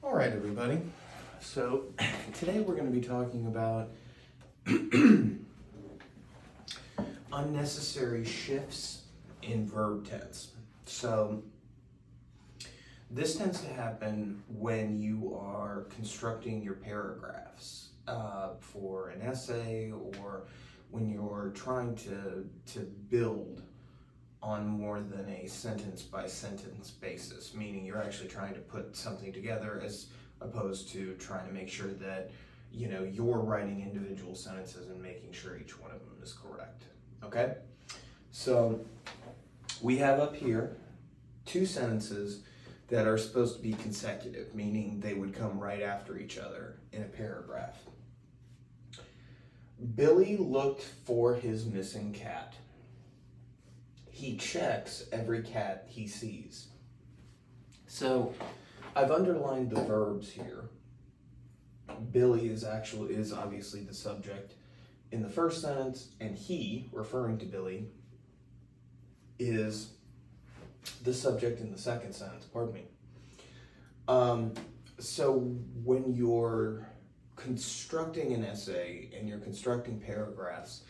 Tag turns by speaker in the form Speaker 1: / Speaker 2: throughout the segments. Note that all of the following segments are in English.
Speaker 1: All right, everybody. So today we're going to be talking about unnecessary shifts in verb tense. So this tends to happen when you are constructing your paragraphs for an essay, or when you're trying to build on more than a sentence by sentence basis, meaning you're actually trying to put something together as opposed to trying to make sure that you're writing individual sentences and making sure each one of them is correct. Okay, so we have up here two sentences that are supposed to be consecutive, meaning they would come right after each other in a paragraph. Billy looked for his missing cat. He checks every cat he sees. So I've underlined the verbs here. Billy is obviously the subject in the first sentence, and he, referring to Billy, is the subject in the second sentence. Pardon me. So when you're constructing an essay and you're constructing paragraphs,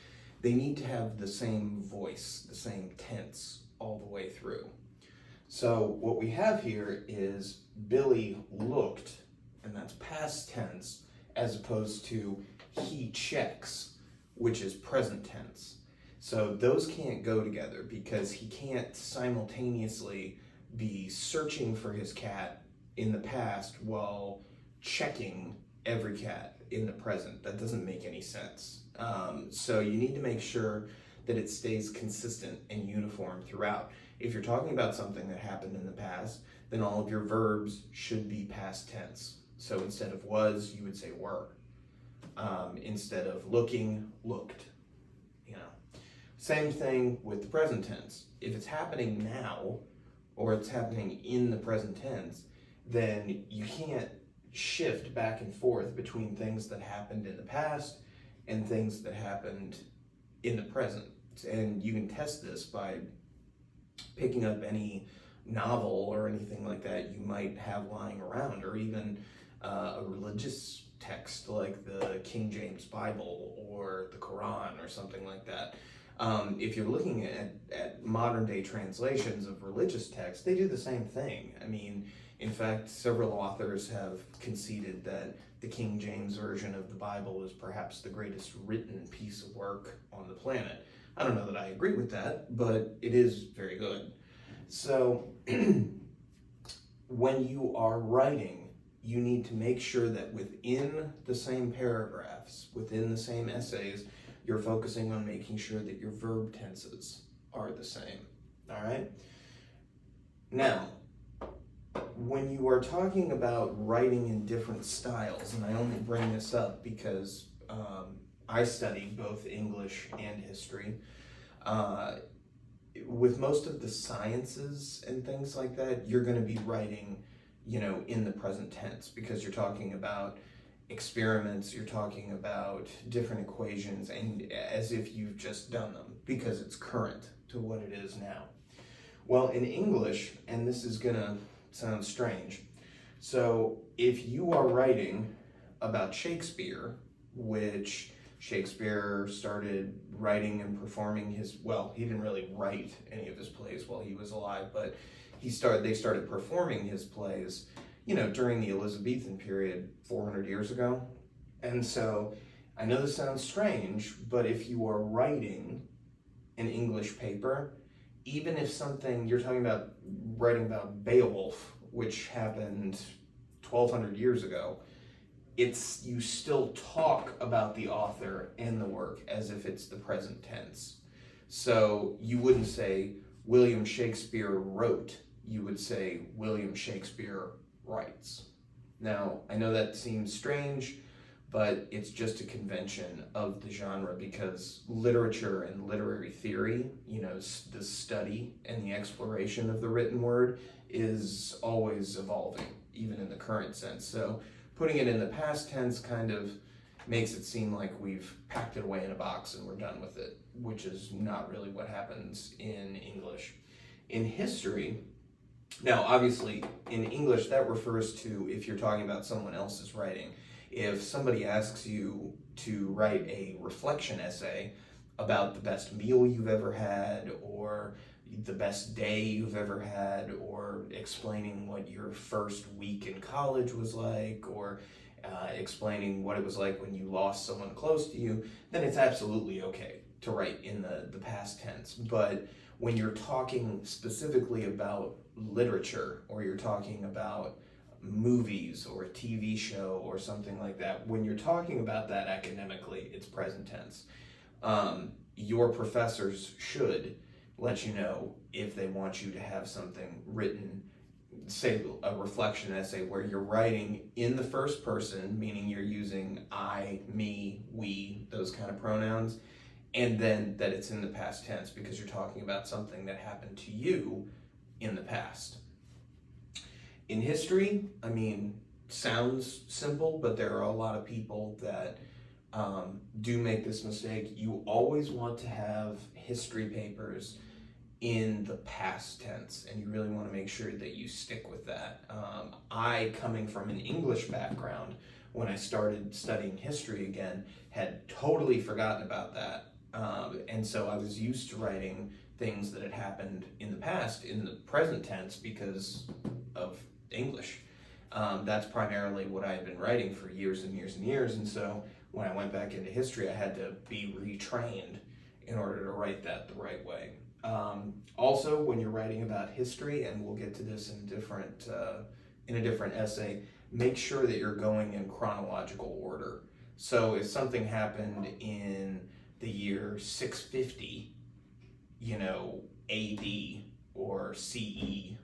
Speaker 1: they need to have the same voice, the same tense all the way through. So what we have here is Billy looked, and that's past tense, as opposed to he checks, which is present tense. So those can't go together because he can't simultaneously be searching for his cat in the past while checking every cat in the present. That doesn't make any sense. So you need to make sure that it stays consistent and uniform throughout. If you're talking about something that happened in the past, then all of your verbs should be past tense. So instead of was, you would say were. Instead of looking, looked. Same thing with the present tense. If it's happening now, or it's happening in the present tense, then you can't shift back and forth between things that happened in the past and things that happened in the present. And you can test this by picking up any novel or anything like that you might have lying around, or even a religious text like the King James Bible or the Quran or something like that. If you're looking at modern day translations of religious texts, they do the same thing. I mean, in fact, several authors have conceded that the King James Version of the Bible is perhaps the greatest written piece of work on the planet. I don't know that I agree with that, but it is very good. So when you are writing, you need to make sure that within the same paragraphs, within the same essays, you're focusing on making sure that your verb tenses are the same. All right? Now, when you are talking about writing in different styles, and I only bring this up because I studied both English and history, with most of the sciences and things like that, you're going to be writing, in the present tense, because you're talking about experiments, you're talking about different equations, and as if you've just done them, because it's current to what it is now. Well, in English, and this is going to sound strange, so if you are writing about Shakespeare, which Shakespeare started writing and performing he didn't really write any of his plays while he was alive, but they started performing his plays, during the Elizabethan period 400 years ago. And so I know this sounds strange, but if you are writing an English paper, even if you're talking about writing about Beowulf, which happened 1200 years ago, you still talk about the author and the work as if it's the present tense. So you wouldn't say William Shakespeare wrote, you would say William Shakespeare writes. Now, I know that seems strange, but it's just a convention of the genre, because literature and literary theory, the study and the exploration of the written word is always evolving, even in the current sense. So putting it in the past tense kind of makes it seem like we've packed it away in a box and we're done with it, which is not really what happens in English. In history, Now, obviously, in English, that refers to if you're talking about someone else's writing. If somebody asks you to write a reflection essay about the best meal you've ever had, or the best day you've ever had, or explaining what your first week in college was like, or explaining what it was like when you lost someone close to you, then it's absolutely okay to write in the past tense. But when you're talking specifically about literature, or you're talking about movies or a TV show or something like that, when you're talking about that academically, it's present tense. Your professors should let you know if they want you to have something written, say a reflection essay, where you're writing in the first person, meaning you're using I, me, we, those kind of pronouns, and then that it's in the past tense because you're talking about something that happened to you in the past. In history, I mean, sounds simple, but there are a lot of people that do make this mistake. You always want to have history papers in the past tense, and you really want to make sure that you stick with that. I, coming from an English background, when I started studying history again, had totally forgotten about that. And so I was used to writing things that had happened in the past in the present tense because of English. That's primarily what I had been writing for years and years and years, and so when I went back into history, I had to be retrained in order to write that the right way. Also, when you're writing about history, and we'll get to this in a different essay, make sure that you're going in chronological order. So if something happened in the year 650, AD or CE,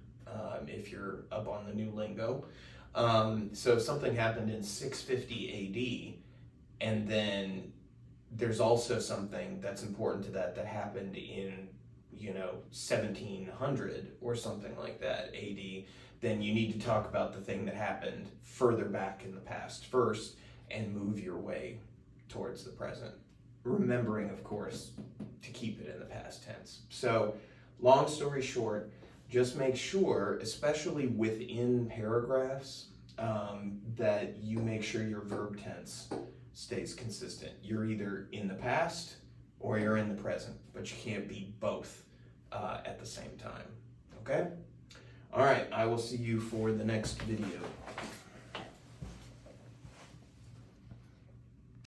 Speaker 1: if you're up on the new lingo. So if something happened in 650 AD, and then there's also something that's important to that happened in 1700 or something like that AD, then you need to talk about the thing that happened further back in the past first and move your way towards the present, remembering, of course, to keep it in the past tense. So long story short, just make sure, especially within paragraphs, that you make sure your verb tense stays consistent. You're either in the past or you're in the present, but you can't be both at the same time. Okay? All right, I will see you for the next video.